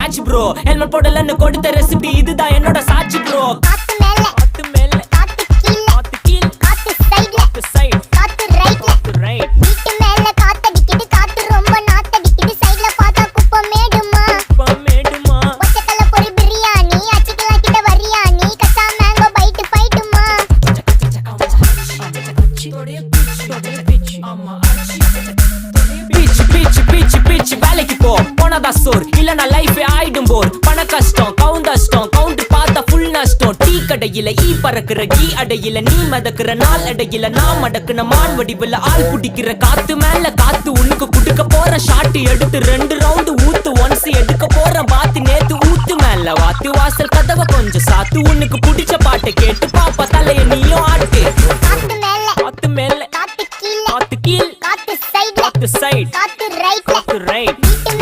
match bro helmet போடலன்னு கொடுத்த recipe இதுதான் என்னோட சாட்சி ப்ரோ காத்து மேல காத்து மேல காத்து கீழ காத்து கீழ காத்து சைடுல காத்து சைடு காத்து ரைட்ல காத்து ரைட் வீட்டு மேல காத்தடிக்குது காத்து ரொம்ப நாத்தடிக்குது சைடுல பார்த்தா குப்பை மேடுமா மேடுமா ஒச்சக்கல்ல பொரி பிரியாணி அச்சிக்கலாம் கிட்ட வரியாணி கச்சா மேங்கோ பைட்டு ஃபைட்டுமா வேலைக்கு போ போனதா சோர் இல்லனா லைஃப் ஆயிடும் போர் பண கஷ்டம் கவுண்டஷ்டம் கவுண்ட் பார்த்தா ஃபுல் நஷ்டம் டீ கடையில ஈ பறக்குற கீ அடையில நீ மதக்குற நாள் அடையில நான் மடக்குன மான் வடிவுல ஆள் புடிக்கிற காத்து மேல காத்து உனக்கு குடுக்க போற ஷாட் எடுத்து 2 ரவுண்டு ஊத்து ஒன்ஸ் எடுக்க போற பாத்து நேத்து ஊத்து மேல வாத்து வாசல் கதவை கொஞ்சம் சாத்து உனக்கு பிடிச்ச பாட்டை கேட்டு பாப்பா தலைய நீயும் ஆட்டு காத்து மேல காத்து மேல காத்து கீழ காத்து கீழ் காத்து சைடுல காத்து சைடு காத்து ரைட்ல காத்து ரைட் வீட்டு